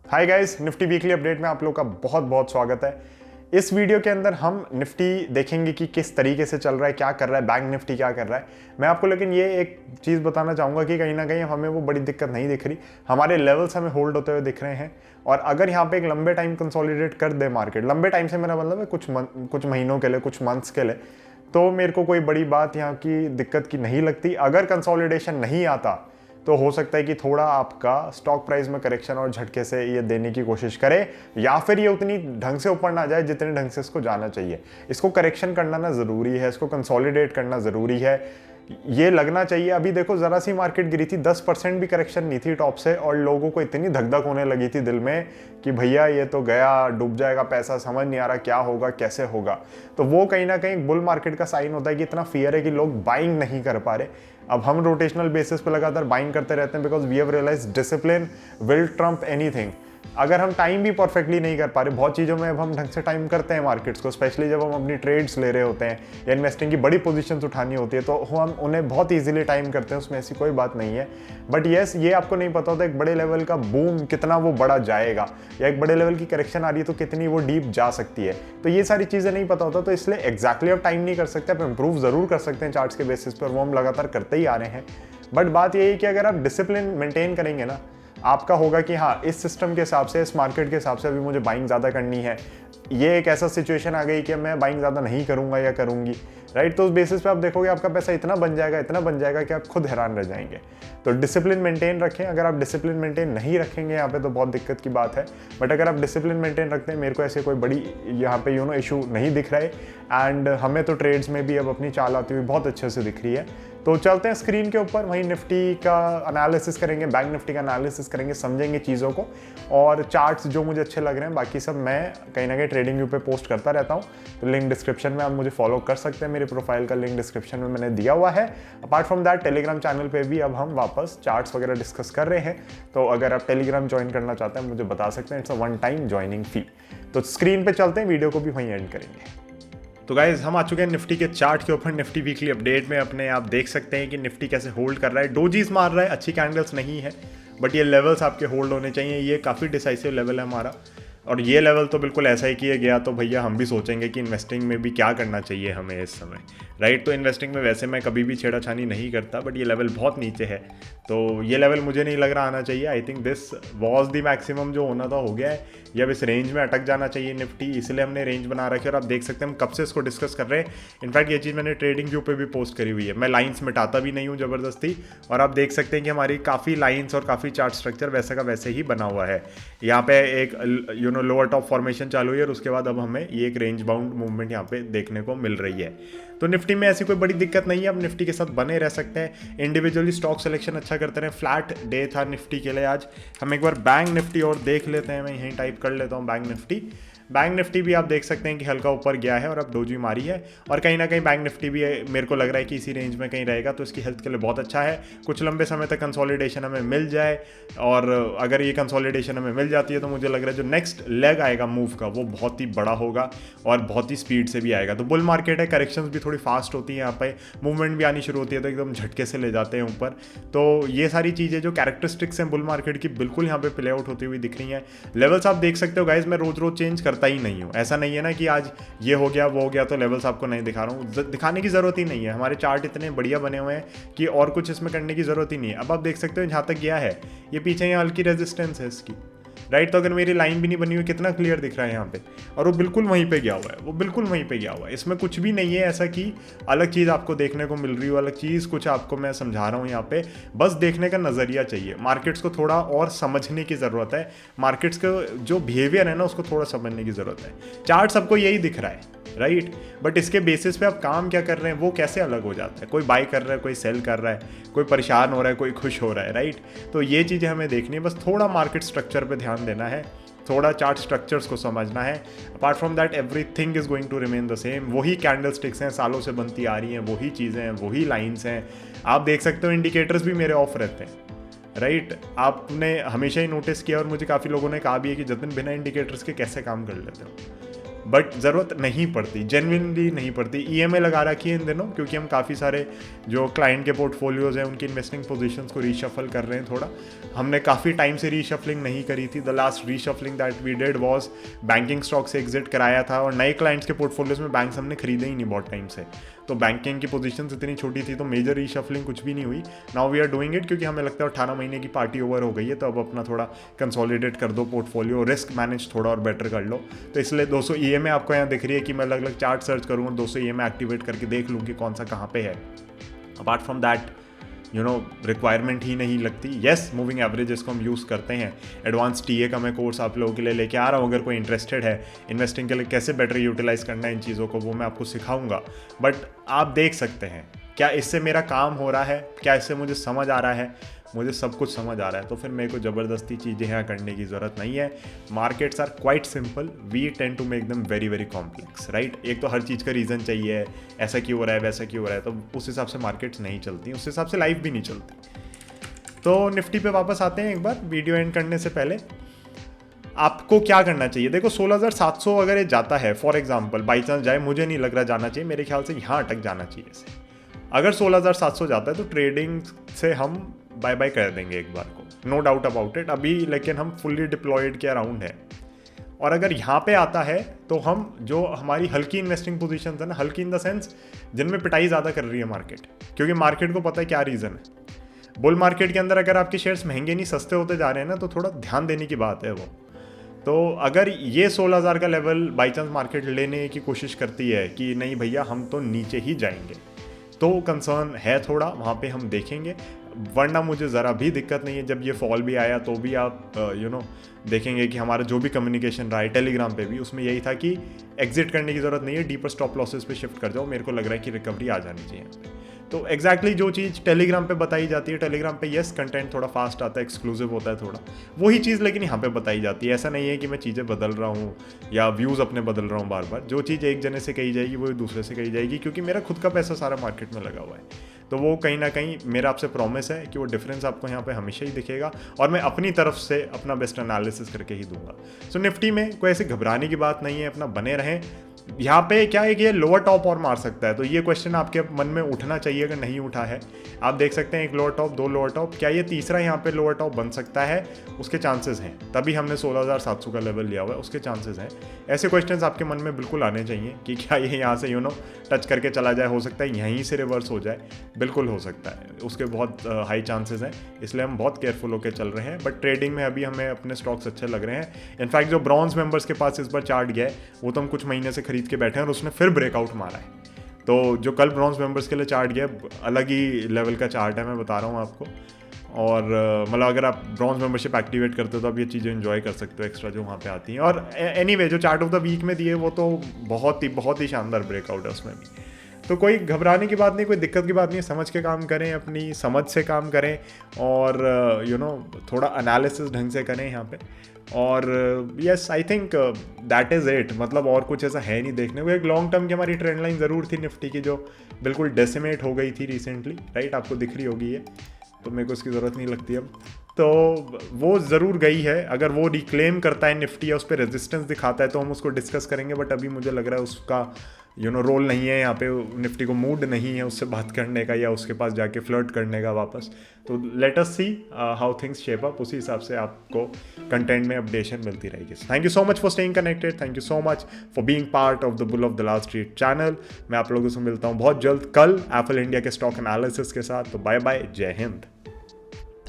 Hi guys, Nifty weekly update में आप लोग का बहुत बहुत स्वागत है। इस वीडियो के अंदर हम निफ्टी देखेंगे कि किस तरीके से चल रहा है, क्या कर रहा है, बैंक निफ्टी क्या कर रहा है। मैं आपको लेकिन ये एक चीज़ बताना चाहूँगा कि कहीं ना कहीं हमें वो बड़ी दिक्कत नहीं दिख रही। हमारे लेवल्स हमें होल्ड होते हुए दिख रहे हैं और अगर यहाँ पे एक लंबे टाइम कंसोलिडेट कर दे मार्केट, लंबे टाइम से मेरा मतलब है कुछ महीनों के लिए, कुछ मंथ्स के लिए, तो मेरे को कोई बड़ी बात यहाँ की दिक्कत की नहीं लगती। अगर कंसोलिडेशन नहीं आता तो हो सकता है कि थोड़ा आपका स्टॉक प्राइस में करेक्शन और झटके से ये देने की कोशिश करे, या फिर ये उतनी ढंग से ऊपर ना जाए जितने ढंग से इसको जाना चाहिए। इसको करेक्शन करना ना ज़रूरी है, इसको कंसोलिडेट करना ज़रूरी है, ये लगना चाहिए। अभी देखो ज़रा सी मार्केट गिरी थी, 10% भी करेक्शन नहीं थी टॉप से, और लोगों को इतनी धक धक होने लगी थी दिल में कि भैया ये तो गया, डूब जाएगा पैसा, समझ नहीं आ रहा क्या होगा, कैसे होगा। तो वो कहीं ना कहीं बुल मार्केट का साइन होता है कि इतना फियर है कि लोग बाइंग नहीं कर पा रहे। अब हम रोटेशनल बेसिस पे लगातार बाइंग करते रहते हैं because we have realise discipline will trump anything. अगर हम टाइम भी परफेक्टली नहीं कर पा रहे, बहुत चीज़ों में अब हम ढंग से टाइम करते हैं मार्केट्स को, स्पेशली जब हम अपनी ट्रेड्स ले रहे होते हैं या इन्वेस्टिंग की बड़ी पोजीशंस उठानी होती है, तो हम उन्हें बहुत इजीली टाइम करते हैं, उसमें ऐसी कोई बात नहीं है। बट येस, ये आपको नहीं पता होता एक बड़े लेवल का बूम कितना वो बड़ा जाएगा, या एक बड़े लेवल की करेक्शन आ रही है तो कितनी वो डीप जा सकती है। तो ये सारी चीज़ें नहीं पता होता, तो इसलिए एग्जैक्टली आप टाइम नहीं कर सकते, आप इंप्रूव ज़रूर कर सकते हैं चार्ट्स के बेसिस पर, वो हम लगातार करते ही आ रहे हैं। बट बात यही है कि अगर आप डिसिप्लिन मेंटेन करेंगे ना, आपका होगा कि हाँ, इस सिस्टम के हिसाब से, इस मार्केट के हिसाब से अभी मुझे बाइंग ज़्यादा करनी है, ये एक ऐसा सिचुएशन आ गई कि मैं बाइंग ज़्यादा नहीं करूँगा या करूँगी, राइट। तो उस बेसिस पे आप देखोगे आपका पैसा इतना बन जाएगा कि आप खुद हैरान रह जाएंगे। तो डिसिप्लिन मेंटेन रखें। अगर आप डिसिप्लिन मेंटेन नहीं रखेंगे यहाँ पे तो बहुत दिक्कत की बात है। बट अगर आप डिसिप्लिन मेंटेन रखते हैं, मेरे को ऐसे कोई बड़ी यहाँ पे इशू नहीं दिख रहा है। एंड हमें तो ट्रेड्स में भी अब अपनी चाल आती हुई बहुत अच्छे से दिख रही है। तो चलते हैं स्क्रीन के ऊपर, वहीं निफ्टी का एनालिसिस करेंगे, बैंक निफ्टी का एनालिसिस करेंगे, समझेंगे चीज़ों को, और चार्ट्स जो मुझे अच्छे लग रहे हैं, बाकी सब मैं कहीं ना कहीं ट्रेडिंग व्यू पे पोस्ट करता रहता हूँ। तो लिंक डिस्क्रिप्शन में आप मुझे फॉलो कर सकते हैं, मेरे प्रोफाइल का लिंक डिस्क्रिप्शन में मैंने दिया हुआ है। Apart from that Telegram channel पे भी अब हम वापस चार्ट्स वगैरह डिस्कस कर रहे हैं, तो अगर आप टेलीग्राम ज्वाइन करना चाहते हैं मुझे बता सकते हैं, it's a one time joining फी। तो स्क्रीन पे चलते हैं, वीडियो को भी वहीं एंड करेंगे। तो गाइज हम आ चुके हैं निफ्टी के चार्ट के ऊपर। निफ्टी वीकली अपडेट में अपने आप देख सकते हैं कि निफ्टी कैसे होल्ड कर रहा है, डोजीज मार रहा है, अच्छी कैंडल्स नहीं है, बट ये लेवल्स आपके होल्ड होने चाहिए। ये काफ़ी डिसाइसिव लेवल है हमारा, और ये लेवल तो बिल्कुल ऐसा ही किया गया तो भैया हम भी सोचेंगे कि इन्वेस्टिंग में भी क्या करना चाहिए हमें इस समय, राइट। तो इन्वेस्टिंग में वैसे मैं कभी भी छेड़ाछानी नहीं करता, बट ये लेवल बहुत नीचे है, तो ये लेवल मुझे नहीं लग रहा आना चाहिए। I think this was the maximum, जो होना था हो गया है, या अब इस रेंज में अटक जाना चाहिए निफ्टी, इसलिए हमने रेंज बना रखी है। और आप देख सकते हैं हम कब से इसको डिस्कस कर रहे हैं। इनफैक्ट ये चीज़ मैंने ट्रेडिंग व्यू पे भी पोस्ट करी हुई है, मैं लाइन्स मिटाता भी नहीं हूँ ज़बरदस्ती, और आप देख सकते हैं कि हमारी काफ़ी लाइन्स और काफ़ी चार्ट स्ट्रक्चर वैसे का वैसे ही बना हुआ है। यहाँ पे एक लोअर टॉप फॉर्मेशन चालू है, और उसके बाद अब हमें ये एक रेंज बाउंड मूवमेंट यहाँ पे देखने को मिल रही है। तो निफ्टी में ऐसी कोई बड़ी दिक्कत नहीं है, अब निफ्टी के साथ बने रह सकते हैं, इंडिविजुअली स्टॉक सिलेक्शन अच्छा करते रहे। फ्लैट डे था निफ्टी के लिए आज। हम एक बार बैंक निफ्टी और देख लेते हैं, मैं यहीं टाइप कर लेता हूँ बैंक निफ्टी। बैंक निफ्टी भी आप देख सकते हैं कि हल्का ऊपर गया है और अब डोजी मारी है, और कहीं ना कहीं बैंक निफ्टी भी मेरे को लग रहा है कि इसी रेंज में कहीं रहेगा, तो इसकी हेल्थ के लिए बहुत अच्छा है। कुछ लंबे समय तक कंसोलिडेशन हमें मिल जाए, और अगर ये कंसोलिडेशन हमें मिल जाती है तो मुझे लग रहा है जो नेक्स्ट लेग आएगा मूव का वो बहुत ही बड़ा होगा और बहुत ही स्पीड से भी आएगा। तो बुल मार्केट है, करेक्शंस भी थोड़ी फास्ट होती हैं, यहाँ पे मूवमेंट भी आनी शुरू होती है तो एकदम झटके से ले जाते हैं ऊपर। तो ये सारी चीज़ें जो कैरेक्टरिस्टिक्स हैं बुल मार्केट की, बिल्कुल यहाँ पे प्ले आउट होती हुई दिख रही हैं। लेवल्स आप देख सकते हो गाइज, मैं रोज रोज चेंज करता ही नहीं हूँ। ऐसा नहीं है ना कि आज ये हो गया वो हो गया तो लेवल्स आपको नहीं दिखा रहा हूँ, दिखाने की जरूरत ही नहीं है। हमारे चार्ट इतने बढ़िया बने हुए हैं कि और कुछ इसमें करने की जरूरत ही नहीं है। अब आप देख सकते हो जहाँ तक गया है, ये पीछे यहाँ हल्की रेजिस्टेंस है इसकी, राइट। तो अगर मेरी लाइन भी नहीं बनी हुई, कितना क्लियर दिख रहा है यहाँ पे, और वो बिल्कुल वहीं पे गया हुआ है, वो बिल्कुल वहीं पे गया हुआ है। इसमें कुछ भी नहीं है ऐसा कि अलग चीज़ आपको देखने को मिल रही हो, अलग चीज़ कुछ आपको मैं समझा रहा हूँ यहाँ पे। बस देखने का नज़रिया चाहिए, मार्केट्स को थोड़ा और समझने की ज़रूरत है, मार्केट्स का जो बिहेवियर है ना उसको थोड़ा समझने की ज़रूरत है। चार्ट सबको यही दिख रहा है, राइट, बट इसके बेसिस पे आप काम क्या कर रहे हैं वो कैसे अलग हो जाता है। कोई बाय कर रहा है, कोई सेल कर रहा है, कोई परेशान हो रहा है, कोई खुश हो रहा है, राइट। तो ये चीज़ें हमें देखनी है, बस थोड़ा मार्केट स्ट्रक्चर पे ध्यान देना है, थोड़ा चार्ट स्ट्रक्चर्स को समझना है। Apart from that everything is going to remain the same. वही कैंडल स्टिक्स हैं, सालों से बनती आ रही हैं, वही चीज़ें हैं, वही लाइन्स हैं। आप देख सकते हो इंडिकेटर्स भी मेरे ऑफ रहते हैं, राइट। आपने हमेशा ही नोटिस किया, और मुझे काफ़ी लोगों ने कहा भी है कि जतिन बिना इंडिकेटर्स के कैसे काम कर लेते हो, बट ज़रूरत नहीं पड़ती, जेन्युइनली नहीं पड़ती। ईएमआई लगा रखी है इन दिनों, क्योंकि हम काफ़ी सारे जो क्लाइंट के पोर्टफोलियोज हैं उनकी इन्वेस्टिंग पोजीशंस को रीशफल कर रहे हैं थोड़ा। हमने काफ़ी टाइम से रीशफलिंग नहीं करी थी। The last reshuffling that we did was banking stock से एग्जिट कराया था, और नए क्लाइंट्स के पोर्टफोलियोज में बैंक्स हमने खरीदे ही नहीं बहुत टाइम से। तो बैंकिंग की पोजीशंस इतनी छोटी थी, तो मेजर रीशफलिंग कुछ भी नहीं हुई। Now we are doing it, क्योंकि हमें लगता है 18 महीने की पार्टी ओवर हो गई है, तो अब अपना थोड़ा कंसोलिडेट कर दो पोर्टफोलियो, रिस्क मैनेज थोड़ा और बेटर कर लो। तो इसलिए 200 ईएमआई आपको यहाँ दिख रही है कि मैं अलग अलग चार्ट सर्च करूँगा, 200 ईएमआई एक्टिवेट करके देख लूँ कि कौन सा कहाँ पे है। अपार्ट फ्रॉम दैट रिक्वायरमेंट ही नहीं लगती। येस, मूविंग एवरेजेस को हम यूज़ करते हैं। एडवांस टीए का मैं कोर्स आप लोगों के लिए लेके आ रहा हूँ। अगर कोई इंटरेस्टेड है इन्वेस्टिंग के लिए कैसे बेटर यूटिलाइज करना है इन चीज़ों को, वो मैं आपको सिखाऊंगा। बट आप देख सकते हैं क्या इससे मेरा काम हो रहा है, क्या इससे मुझे समझ आ रहा है। मुझे सब कुछ समझ आ रहा है, तो फिर मेरे को ज़बरदस्ती चीज़ें यहाँ करने की ज़रूरत नहीं है। Markets are quite simple, we tend to make them very very complex, right. एक तो हर चीज़ का रीज़न चाहिए, ऐसा क्यों हो रहा है, वैसा क्यों हो रहा है, तो उस हिसाब से मार्केट्स नहीं चलती, उस हिसाब से लाइफ भी नहीं चलती। तो निफ्टी पे वापस आते हैं एक बार वीडियो एंड करने से पहले। आपको क्या करना चाहिए, देखो 16,700 अगर ये जाता है, फॉर एग्जाम्पल बाई चांस जाए, मुझे नहीं लग रहा जाना चाहिए, मेरे ख्याल से यहाँ अटक जाना चाहिए इसे। अगर 16,700 जाता है तो ट्रेडिंग से हम बाय बाय कर देंगे एक बार को, नो डाउट अबाउट इट अभी, लेकिन हम फुल्ली डिप्लॉयड के अराउंड है। और अगर यहाँ पे आता है तो हम जो हमारी हल्की इन्वेस्टिंग पोजीशन है ना, हल्की इन द सेंस जिनमें पिटाई ज़्यादा कर रही है मार्केट, क्योंकि मार्केट को पता है क्या रीज़न है। बुल मार्केट के अंदर अगर आपके शेयर्स महंगे नहीं सस्ते होते जा रहे हैं ना, तो थोड़ा ध्यान देने की बात है वो। तो अगर ये 16,000 का लेवल बाई चांस मार्केट लेने की कोशिश करती है कि नहीं भैया हम तो नीचे ही जाएंगे, तो कंसर्न है थोड़ा, वहाँ पे हम देखेंगे। वरना मुझे ज़रा भी दिक्कत नहीं है, जब ये फॉल भी आया तो भी आप देखेंगे कि हमारा जो भी कम्युनिकेशन रहा है टेलीग्राम पे भी, उसमें यही था कि एग्जिट करने की ज़रूरत नहीं है, डीपर स्टॉप लॉसेस पे शिफ्ट कर जाओ, मेरे को लग रहा है कि रिकवरी आ जानी चाहिए। तो एग्जैक्टली जो चीज़ टेलीग्राम पे बताई जाती है, टेलीग्राम पे यस कंटेंट थोड़ा फास्ट आता है, एक्सक्लूसिव होता है थोड़ा, वही चीज़ लेकिन यहाँ पे बताई जाती है। ऐसा नहीं है कि मैं चीज़ें बदल रहा हूँ या व्यूज़ अपने बदल रहा हूँ बार बार। जो चीज़ एक जने से कही जाएगी वो दूसरे से कही जाएगी, क्योंकि मेरा खुद का पैसा सारा मार्केट में लगा हुआ है। तो वो कहीं ना कहीं मेरा आपसे प्रॉमिस है कि वो डिफरेंस आपको यहाँ पे हमेशा ही दिखेगा, और मैं अपनी तरफ से अपना बेस्ट एनालिसिस करके ही दूंगा। सो निफ्टी में कोई ऐसे घबराने की बात नहीं है, अपना बने रहें। यहाँ पे क्या है कि ये लोअर टॉप और मार सकता है, तो ये क्वेश्चन आपके मन में उठना चाहिए, अगर नहीं उठा है। आप देख सकते हैं एक लोअर टॉप, दो लोअर टॉप, क्या ये तीसरा यहाँ पे लोअर टॉप बन सकता है, उसके चांसेस हैं। तभी हमने 16,700 का लेवल लिया हुआ है, उसके चांसेस हैं। ऐसे क्वेश्चंस आपके मन में बिल्कुल आने चाहिए कि क्या ये यहाँ से टच करके चला जाए, हो सकता है यहीं से रिवर्स हो जाए, बिल्कुल हो सकता है, उसके बहुत हाई चांसेस हैं। इसलिए हम बहुत केयरफुल होकर चल रहे हैं। बट ट्रेडिंग में अभी हमें अपने स्टॉक्स अच्छे लग रहे हैं। इनफैक्ट जो ब्रॉन्ज मेंबर्स के पास इस बार चार्ट गया है, वो तो हम कुछ महीने से खरीद के बैठे हैं और उसने फिर ब्रेकआउट मारा है। तो जो कल ब्रॉन्ज मेंबर्स के लिए चार्ट गया, अलग ही लेवल का चार्ट है, मैं बता रहा हूँ आपको। और मतलब अगर आप ब्रॉन्ज मेंबरशिप एक्टिवेट करते हो तो आप ये चीज़ें एंजॉय कर सकते हो एक्स्ट्रा जो वहाँ पे आती हैं। और एनीवे जो चार्ट ऑफ द वीक में दिए वो तो बहुत ही शानदार ब्रेकआउट है उसमें भी। तो कोई घबराने की बात नहीं, कोई दिक्कत की बात नहीं, समझ के काम करें, अपनी समझ से काम करें, और थोड़ा एनालिसिस ढंग से करें यहाँ पे। और yes, I think that is it. मतलब और कुछ ऐसा है नहीं देखने को। एक लॉन्ग टर्म की हमारी ट्रेंड लाइन ज़रूर थी निफ्टी की, जो बिल्कुल डेसिमेट हो गई थी रिसेंटली, राइट, आपको दिख रही होगी ये, तो मेरे को इसकी ज़रूरत नहीं लगती अब। तो वो ज़रूर गई है। अगर वो रिक्लेम करता है निफ्टी या उस पर रेजिस्टेंस दिखाता है तो हम उसको डिस्कस करेंगे, बट अभी मुझे लग रहा है उसका रोल नहीं है यहाँ पे। निफ्टी को मूड नहीं है उससे बात करने का या उसके पास जाके फ्लर्ट करने का वापस। तो let us see how things shape up, उसी हिसाब से आपको कंटेंट में अपडेशन मिलती रहेगी। Thank you so much for staying connected, thank you so much for being part of the bull of Dalal street channel. मैं आप लोगों से मिलता हूँ बहुत जल्द कल एप्पल इंडिया के स्टॉक एनालिसिस के साथ। तो बाय बाय, जय हिंद।